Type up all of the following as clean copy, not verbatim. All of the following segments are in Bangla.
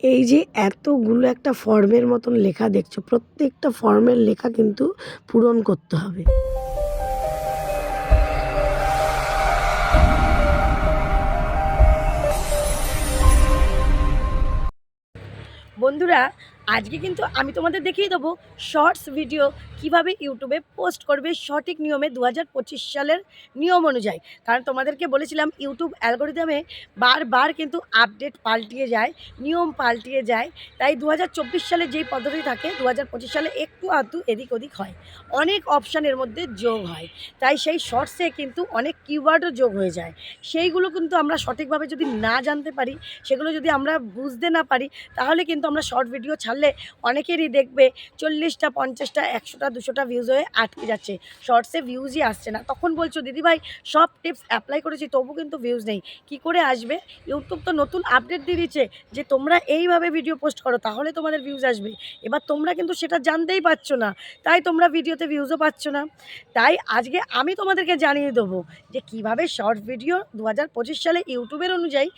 এই যে এতগুলো একটা ফর্মের মতন লেখা দেখছো, প্রত্যেকটা ফর্মের লেখা কিন্তু পূরণ করতে হবে। বন্ধুরা, আজকে কিন্তু আমি তোমাদের দেখিয়ে দেবো শর্টস ভিডিও কিভাবে ইউটিউবে পোস্ট করবে সঠিক নিয়মে 2025 সালের নিয়ম অনুযায়ী। কারণ তোমাদেরকে বলেছিলাম ইউটিউব অ্যালগোরিদমে বারবার কিন্তু আপডেট পাল্টিয়ে যায়, নিয়ম পাল্টিয়ে যায়। তাই 2024 সালে যেই পদ্ধতি থাকে 2025 সালে একটু আধটু এদিক ওদিক হয়, অনেক অপশানের মধ্যে যোগ হয়। তাই সেই শর্টসে কিন্তু অনেক কিওয়ার্ডও যোগ হয়ে যায়। সেইগুলো কিন্তু আমরা সঠিকভাবে যদি না জানতে পারি, সেগুলো যদি আমরা বুঝতে না পারি, তাহলে কিন্তু আমরা শর্ট ভিডিও ছাড়লে অনেকেরই দেখবে 40টা 50টা 100টা 200টা ভিউজ হয়ে আটকে যাচ্ছে, শর্টসে ভিউজই আসছে না। তখন বলছো দিদিভাই সব টিপস অ্যাপ্লাই করেছি তবু কিন্তু ভিউজ নেই, কি করে আসবে? ইউটিউব তো নতুন আপডেট দিয়ে দিচ্ছে যে তোমরা এইভাবে ভিডিও পোস্ট করো তাহলে তোমাদের ভিউজ আসবে। এবার তোমরা কিন্তু সেটা জানতেই পারছো না, তাই তোমরা ভিডিওতে ভিউজও পাচ্ছ না। তাই আজকে আমি তোমাদেরকে জানিয়ে দেবো যে কিভাবে শর্ট ভিডিও 2025 সালে ইউটিউবের অনুযায়ী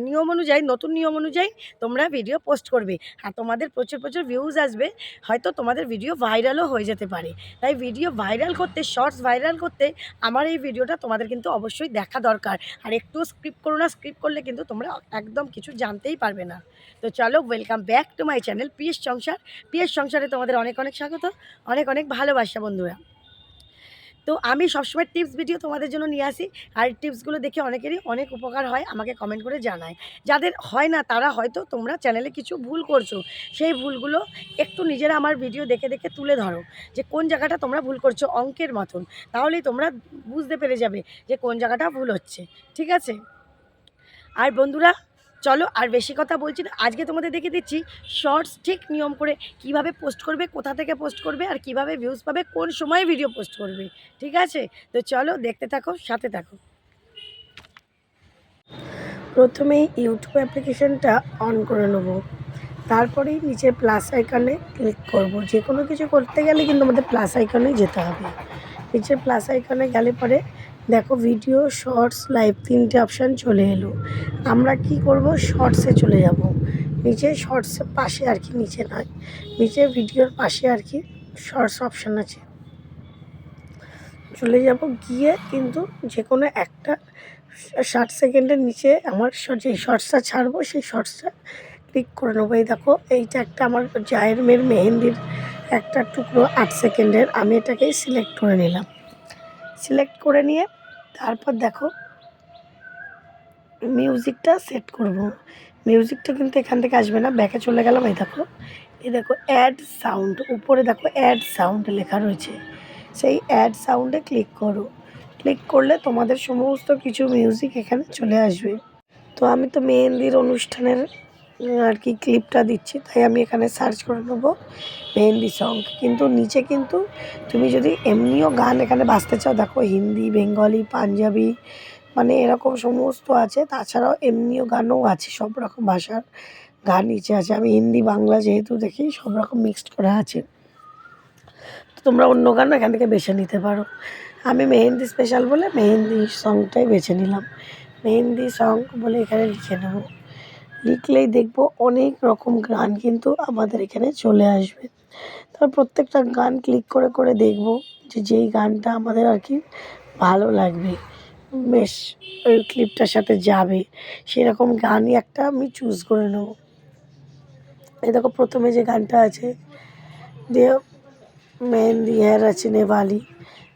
নিয়ম অনুযায়ী, নতুন নিয়ম অনুযায়ী তোমরা ভিডিও পোস্ট করবে। আর তোমাদের প্রচুর প্রচুর ভিউজ আসবে, হয়তো তোমাদের ভিডিও ভাইরালও হয়ে যেতে পারে। তাই ভিডিও ভাইরাল করতে, শর্টস ভাইরাল করতে আমার এই ভিডিওটা তোমাদের কিন্তু অবশ্যই দেখা দরকার। আর একটুও স্ক্রিপ্ট করো না, স্ক্রিপ্ট করলে কিন্তু তোমরা একদম কিছু জানতেই পারবে না। তো চলো, welcome back to my channel PS সংসার। পিএস সংসারে তোমাদের অনেক অনেক স্বাগত, অনেক অনেক ভালোবাসা বন্ধুরা। তো আমি সবসময় টিপস ভিডিও তোমাদের জন্য নিয়ে আসি, আর টিপসগুলো দেখে অনেকেরই অনেক উপকার হয়, আমাকে কমেন্ট করে জানায়। যাদের হয় না তারা হয়তো তোমরা চ্যানেলে কিছু ভুল করছো, সেই ভুলগুলো একটু নিজেরা আমার ভিডিও দেখে দেখে তুলে ধরো যে কোন জায়গাটা তোমরা ভুল করছো, অঙ্কের মতন। তাহলেই তোমরা বুঝতে পেরে যাবে যে কোন জায়গাটা ভুল হচ্ছে। ঠিক আছে? আর বন্ধুরা, চলো আর বেশি কথা বলছি না, আজকে তোমাদের দেখিয়ে দিচ্ছি শর্টস ঠিক নিয়ম করে কিভাবে পোস্ট করবে, কোথা থেকে পোস্ট করবে, আর কিভাবে ভিউজ পাবে, কোন সময়ে ভিডিও পোস্ট করবে। ঠিক আছে? তো চলো দেখতে থাকো, সাথে থাকো। প্রথমেই ইউটিউব অ্যাপ্লিকেশনটা অন করে নেব, তারপরেই নিচে প্লাস আইকনে ক্লিক করব। যে কোনো কিছু করতে গেলে কিন্তু আমাদের প্লাস আইকনেই যেতে হবে। নিচে প্লাস আইকনে গেলে পরে দেখো ভিডিও, শর্টস, লাইভ 3টে অপশান চলে এলো। আমরা কি করব, শর্টসে চলে যাব। নিচে শর্টসের পাশে আর কি, নিচে নয়, নিচে ভিডিওর পাশে আর কি শর্টস অপশান আছে, চলে যাব। গিয়ে কিন্তু যে কোনো একটা 60 সেকেন্ডের নিচে আমার যে শর্টসটা ছাড়বো সেই শর্টসটা ক্লিক করে নেবো। এই দেখো, এইটা একটা আমার জায়ের মেয়ের মেহেন্দির একটা টুকরো 8 সেকেন্ডের, আমি এটাকেই সিলেক্ট করে নিলাম। সিলেক্ট করে নিয়ে তারপর দেখো মিউজিকটা সেট করব। মিউজিকটা কিন্তু এখান থেকে আসবে না, ব্যাকে চলে গেলাম। এই দেখো অ্যাড সাউন্ড, উপরে দেখো অ্যাড সাউন্ড লেখা রয়েছে, সেই অ্যাড সাউন্ডে ক্লিক করো। ক্লিক করলে তোমাদের সমস্ত কিছু মিউজিক এখানে চলে আসবে। তো আমি তো মেহেন্দির অনুষ্ঠানের আর কি ক্লিপটা দিচ্ছি, তাই আমি এখানে সার্চ করে নেবো মেহেন্দি সং। কিন্তু নিচে কিন্তু তুমি যদি এমনিও গান এখানে বাজতে চাও, দেখো হিন্দি, বেঙ্গলি, পাঞ্জাবি, মানে এরকম সমস্ত আছে। তাছাড়াও এমনিও গানও আছে, সব রকম ভাষার গান নিচে আছে। আমি হিন্দি বাংলা যেহেতু দেখি, সব রকম মিক্সড করা আছে। তো তোমরা অন্য গানও এখান থেকে বেছে নিতে পারো। আমি মেহেন্দি স্পেশাল বলে মেহেন্দি সংটাই বেছে নিলাম। মেহেন্দি সং বলে এখানে লিখে নেব। লিখলেই দেখবো অনেক রকম গান কিন্তু আমাদের এখানে চলে আসবে। তারপর প্রত্যেকটা গান ক্লিক করে করে দেখবো যে যেই গানটা আমাদের আর কি ভালো লাগবে, বেশ ওই ক্লিপটার সাথে যাবে, সেরকম গানই একটা আমি চুজ করে নেব। এই দেখো প্রথমে যে গানটা আছে, যে মেহেন্দি হ্যাঁ রচনে वाली,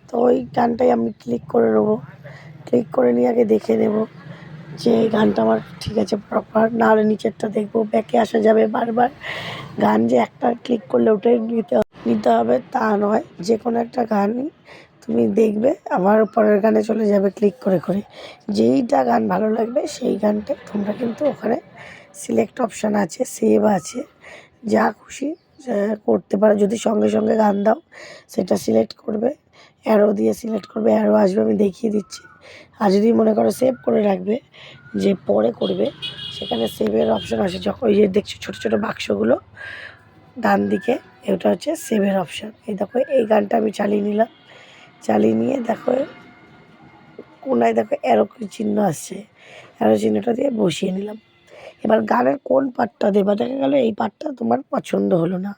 তো ওই গানটাই আমি ক্লিক করে নেবো। ক্লিক করে নিয়ে আগে দেখে নেব যে এই গানটা আমার ঠিক আছে প্রপার, না হলে নিচেরটা দেখবো। ব্যাকে আসা যাবে বারবার, গান যে একটা ক্লিক করলে ওটাই নিতে হবে তা নয়। যে কোনো একটা গানই তুমি দেখবে আবার পরের গানে চলে যাবে ক্লিক করে করে। যেইটা গান ভালো লাগবে সেই গানটা তোমরা কিন্তু ওখানে সিলেক্ট অপশান আছে, সেভ আছে, যা খুশি করতে পারো। যদি সঙ্গে সঙ্গে গান দাও সেটা সিলেক্ট করবে, অ্যারো দিয়ে সিলেক্ট করবে, অ্যারো আসবে, আমি দেখিয়ে দিচ্ছি। আর যদি মনে করো সেভ করে রাখবে যে পরে করবে, সেখানে সেভের অপশান আসে। যখন ওই যে দেখছো ছোটো ছোটো বাক্সগুলো ডান দিকে, এটা হচ্ছে সেভের অপশান। এই দেখো এই গানটা আমি চালিয়ে নিলাম। চালিয়ে নিয়ে দেখো কোনায় দেখো অ্যারো চিহ্ন আসছে, অ্যারো চিহ্নটা দিয়ে বসিয়ে নিলাম। এবার গানের কোন পার্টটা দেবা, দেখা গেলো এই পার্টটা তোমার পছন্দ হলো না,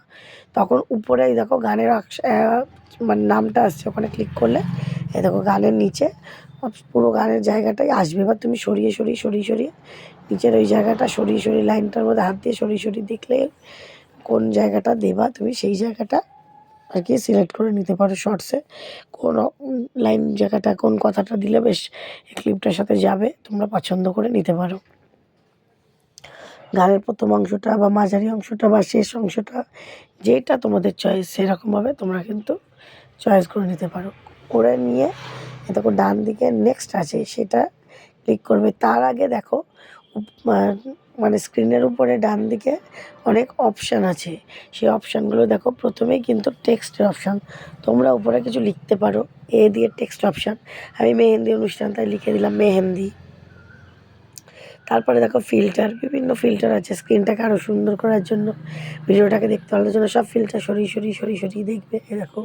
তখন উপরে এই দেখো গানের মানে নামটা আসছে, ওখানে ক্লিক করলে এই দেখো গানের নিচে পুরো গানের জায়গাটাই আসবে। এবার তুমি সরিয়ে সরিয়ে সরিয়ে সরিয়ে নিচের ওই জায়গাটা সরিয়ে সরিয়ে লাইনটার মধ্যে হাত দিয়ে সরিয়ে সরিয়ে দেখলে কোন জায়গাটা দেবা তুমি সেই জায়গাটা আর কি সিলেক্ট করে নিতে পারো। শর্টসে কোন লাইন জায়গাটা কোন কথাটা দিলে বেশ এই ক্লিপটার সাথে যাবে তোমরা পছন্দ করে নিতে পারো। গানের প্রথম অংশটা বা মাঝারি অংশটা বা শেষ অংশটা যেটা তোমাদের চয়েস সেরকমভাবে তোমরা কিন্তু চয়েস করে নিতে পারো। করে নিয়ে দেখো ডান দিকে নেক্সট আছে সেটা ক্লিক করবে। তার আগে দেখো মানে স্ক্রিনের উপরে ডান দিকে অনেক অপশান আছে, সেই অপশানগুলো দেখো। প্রথমেই কিন্তু টেক্সটের অপশান, তোমরা উপরে কিছু লিখতে পারো, এ দিয়ে টেক্সট অপশান। আমি মেহেন্দি অনুষ্ঠান তাই লিখে দিলাম মেহেন্দি। তারপরে দেখো ফিল্টার, বিভিন্ন ফিল্টার আছে স্ক্রিনটাকে আরও সুন্দর করার জন্য, ভিডিওটাকে দেখতে ভালো জন্য সব ফিল্টার সরিয়ে সরিয়ে সরিয়ে সরিয়ে দেখবে। এই দেখো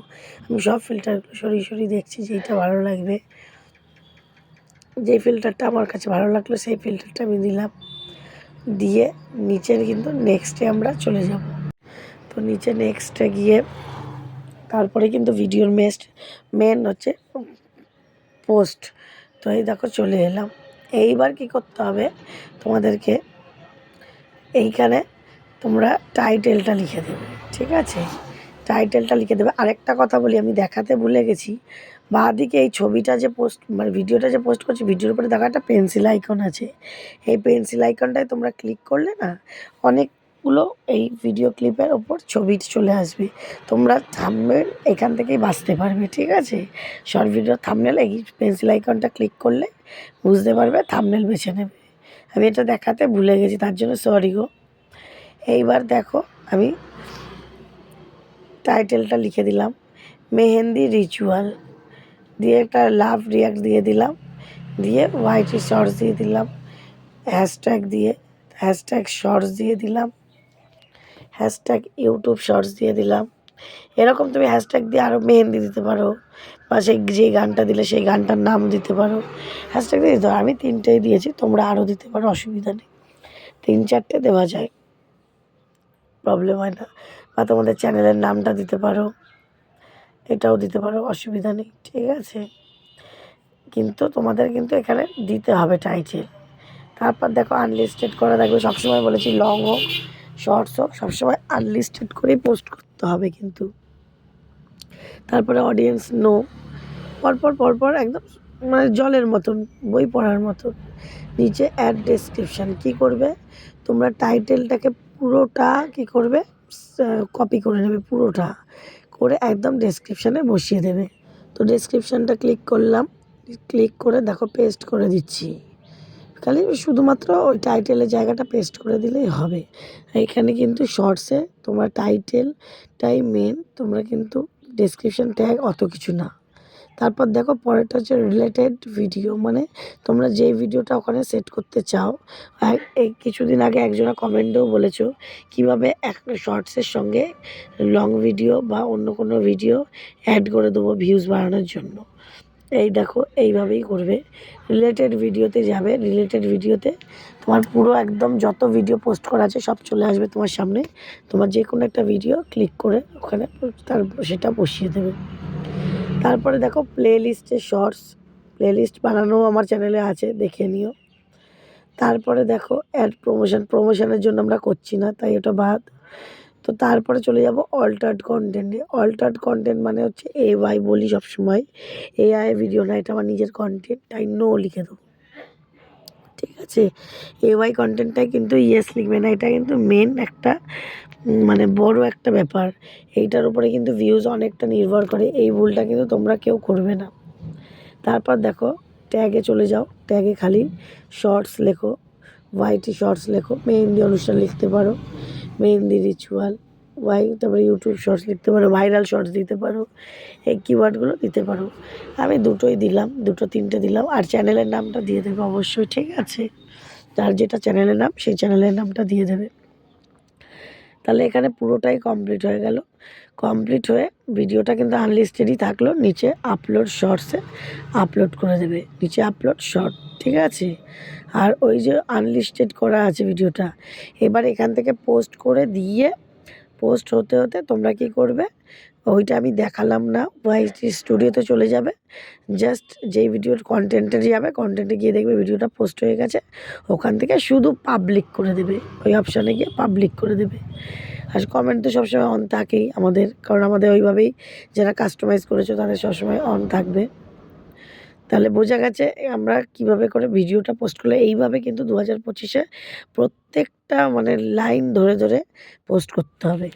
আমি সব ফিল্টারগুলো সরিয়ে সরিয়ে দেখছি যেইটা ভালো লাগবে, যে ফিল্টারটা আমার কাছে ভালো লাগলো সেই ফিল্টারটা আমি দিলাম। দিয়ে নিচের কিন্তু নেক্সটে আমরা চলে যাব। তো নিচে নেক্সটে গিয়ে তারপরে কিন্তু ভিডিওর মেন হচ্ছে পোস্ট। তো এই দেখো চলে এলাম। এইবার কি করতে হবে তোমাদেরকে, এইখানে তোমরা টাইটেলটা লিখে দেবে, ঠিক আছে? টাইটেলটা লিখে দেবে। আরেকটা কথা বলি, আমি দেখাতে ভুলে গেছি, বাঁদিকে এই ছবিটা যে পোস্ট মানে ভিডিওটা যে পোস্ট করছি ভিডিওর উপরে দেখো একটা পেন্সিল আইকন আছে। এই পেন্সিল আইকনটায় তোমরা ক্লিক করলে না অনেকগুলো এই ভিডিও ক্লিপের ওপর ছবি চলে আসবে। তোমরা থাম্বনেল এখান থেকেই বাছতে পারবে, ঠিক আছে? শর্ট ভিডিও থাম্বনেল এই পেন্সিল আইকনটা ক্লিক করলে বুঝতে পারবে, থাম্বনেল বেছে নেবে। আমি এটা দেখাতে ভুলে গেছি, তার জন্য সরি গো। এইবার দেখো আমি টাইটেলটা লিখে দিলাম মেহেন্দি রিচুয়াল, দিয়ে একটা লাভ রিয়াক্ট দিয়ে দিলাম, দিয়ে ওয়াইটি শর্টস দিয়ে দিলাম, হ্যাশট্যাগ দিয়ে হ্যাশট্যাগ শর্টস দিয়ে দিলাম, হ্যাশট্যাগ ইউটিউব শর্টস দিয়ে দিলাম। এরকম তুমি হ্যাশট্যাগ দিয়ে আরও মেহেন্দি দিতে পারো, বা সেই যে গানটা দিলে সেই গানটার নাম দিতে পারো, হ্যাশট্যাগ দিয়ে দিতে পারো। আমি 3টেই দিয়েছি, তোমরা আরও দিতে পারো, অসুবিধা নেই, 3-4টে দেওয়া যায়, প্রবলেম হয় না। বা তোমাদের চ্যানেলের নামটা দিতে পারো, এটাও দিতে পারো, অসুবিধা নেই, ঠিক আছে? কিন্তু তোমাদের কিন্তু এখানে দিতে হবে টাইটেল। তারপর দেখো আনলিস্টেড করা থাকবে, সবসময় বলেছি লং হোক শর্টস হোক সবসময় আনলিস্টেড করেই পোস্ট করতে হবে কিন্তু। তারপরে অডিয়েন্স নো, পরপর পরপর একদম মানে জলের মতন, বই পড়ার মতন। নিচে অ্যাড ডেসক্রিপশান, কী করবে তোমরা টাইটেলটাকে পুরোটা কী করবে কপি করে নেবে, পুরোটা করে একদম ডেসক্রিপশানে বসিয়ে দেবে। তো ডেসক্রিপশানটা ক্লিক করলাম, ক্লিক করে দেখো পেস্ট করে দিচ্ছি। খালি শুধুমাত্র ওই টাইটেলের জায়গাটা পেস্ট করে দিলেই হবে। এখানে কিন্তু শর্টসে তোমার টাইটেলটাই মেন, তোমরা কিন্তু ডেসক্রিপশান ট্যাগ অত কিছু না। তারপর দেখো পরেরটা হচ্ছে রিলেটেড ভিডিও, মানে তোমরা যেই ভিডিওটা ওখানে সেট করতে চাও। এই কিছুদিন আগে একজনা কমেন্টেও বলেছো কীভাবে একটা শর্টসের সঙ্গে লং ভিডিও বা অন্য কোনো ভিডিও অ্যাড করে দেবো ভিউজ বাড়ানোর জন্য। এই দেখো এইভাবেই করবে, রিলেটেড ভিডিওতে যাবে, রিলেটেড ভিডিওতে তোমার পুরো একদম যত ভিডিও পোস্ট করা আছে সব চলে আসবে তোমার সামনে। তোমার যে কোনো একটা ভিডিও ক্লিক করে ওখানে সেটা বসিয়ে দেবে। তারপরে দেখো প্লে লিস্টে শর্টস, প্লে লিস্ট বানানোও আমার চ্যানেলে আছে, দেখে নিও। তারপরে দেখো অ্যাড প্রমোশনের জন্য আমরা করছি না তাই ওটা বাদ। তো তারপরে চলে যাব অল্টার্ড কন্টেন্টে। অল্টার্ড কন্টেন্ট মানে হচ্ছে এআই বলি সবসময়, এআই ভিডিও না, এটা আমার নিজের কন্টেন্ট, তাই নো লিখে দেবো, ঠিক আছে? এআই কন্টেন্টটাই কিন্তু ইয়েস লিখবে না, এটা কিন্তু মেন একটা মানে বড় একটা ব্যাপার। এইটার উপরে কিন্তু ভিউজ অনেকটা নির্ভর করে, এই ভুলটা কিন্তু তোমরা কেউ করবে না। তারপর দেখো ট্যাগে চলে যাও, ট্যাগে খালি শর্টস লেখো, ওয়াইটি শর্টস লেখো, মেহেন্দি অনুষ্ঠান লিখতে পারো, মেহেন্দি রিচুয়াল তারপরে ইউটিউব শর্টস লিখতে পারো, ভাইরাল শর্টস দিতে পারো, এই কিওয়ার্ডগুলো দিতে পারো। আমি দুটোই দিলাম, 2-3টে দিলাম। আর চ্যানেলের নামটা দিয়ে দেবে অবশ্যই, ঠিক আছে? যার যেটা চ্যানেলের নাম সেই চ্যানেলের নামটা দিয়ে দেবে। তাহলে এখানে পুরোটাই কমপ্লিট হয়ে গেল। কমপ্লিট হয়ে ভিডিওটা কিন্তু আনলিস্টেডই থাকলো, নিচে আপলোড শর্টসে আপলোড করে দেবে, নিচে আপলোড শর্ট, ঠিক আছে। আর ওই যে আনলিস্টেড করা আছে ভিডিওটা, এবার এখান থেকে পোস্ট করে দিয়ে পোস্ট হতে হতে তোমরা কি করবে, ওইটা আমি দেখালাম না, ওয়াইটি স্টুডিওতে চলে যাবে। জাস্ট যেই ভিডিওর কন্টেন্টে যাবে, কন্টেন্টে গিয়ে দেখবে ভিডিওটা পোস্ট হয়ে গেছে, ওখান থেকে শুধু পাবলিক করে দেবে, ওই অপশানে গিয়ে পাবলিক করে দেবে। আর কমেন্ট তো সবসময় অন থাকেই আমাদের, কারণ আমাদের ওইভাবেই যারা কাস্টমাইজ করেছো তাদের সবসময় অন থাকবে। তাহলে বোঝা গেছে আমরা কিভাবে করে ভিডিওটা পোস্ট করলে। এইভাবে কিন্তু 2025-এ প্রত্যেকটা মানে লাইন ধরে ধরে পোস্ট করতে হবে।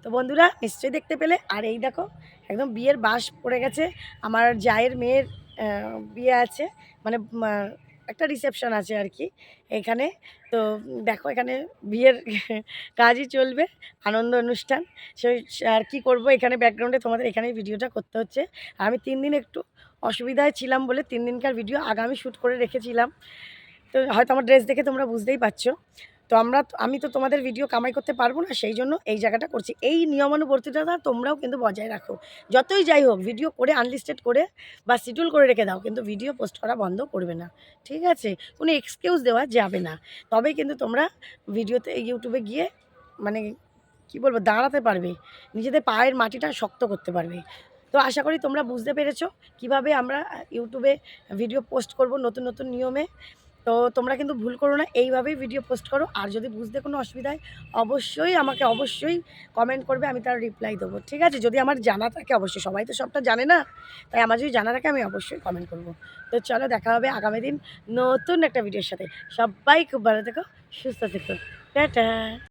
তো বন্ধুরা নিশ্চয়ই দেখতে পেলে। আর এই দেখো একদম বিয়ের বাঁশ পড়ে গেছে, আমার জায়ের মেয়ের বিয়ে আছে, মানে একটা রিসেপশন আছে আর কি এখানে। তো দেখো এখানে বিয়ের কাজই চলবে, আনন্দ অনুষ্ঠান। সেই আর কি করব, এখানে ব্যাকগ্রাউন্ডে তোমাদের এখানেই ভিডিওটা করতে হচ্ছে। আর আমি 3 দিন একটু অসুবিধায় ছিলাম বলে 3 দিনকার ভিডিও আগামী শ্যুট করে রেখেছিলাম। তো হয়তো আমার ড্রেস দেখে তোমরা বুঝতেই পারছো। তো আমি তো তোমাদের ভিডিও কামাই করতে পারবো না, সেই জন্য এই জায়গাটা করছি। এই নিয়মানুবর্তিতা তোমরাও কিন্তু বজায় রাখো। যতই যাই হোক ভিডিও করে আনলিস্টেড করে বা শিডিউল করে রেখে দাও, কিন্তু ভিডিও পোস্ট করা বন্ধ করবে না, ঠিক আছে। কোনো এক্সকিউজ দেওয়া যাবে না, তবেই কিন্তু তোমরা ভিডিওতে ইউটিউবে গিয়ে মানে কি বলবো দাঁড়াতে পারবে, নিজেদের পায়ের মাটিটা শক্ত করতে পারবে। তো আশা করি তোমরা বুঝতে পেরেছো কিভাবে আমরা ইউটিউবে ভিডিও পোস্ট করব নতুন নতুন নিয়মে। তো তোমরা কিন্তু ভুল করো না, এইভাবেই ভিডিও পোস্ট করো। আর যদি বুঝতে কোনো অসুবিধা হয় অবশ্যই আমাকে অবশ্যই কমেন্ট করবে, আমি তার রিপ্লাই দেবো, ঠিক আছে। যদি আমার জানা থাকে, অবশ্যই সবাই তো সবটা জানে না, তাই আমার যদি জানা থাকে আমি অবশ্যই কমেন্ট করব। তো চলো দেখা হবে আগামী দিন নতুন একটা ভিডিওর সাথে। সবাই খুব ভালো থেকো, সুস্থ থেকো, টাটা।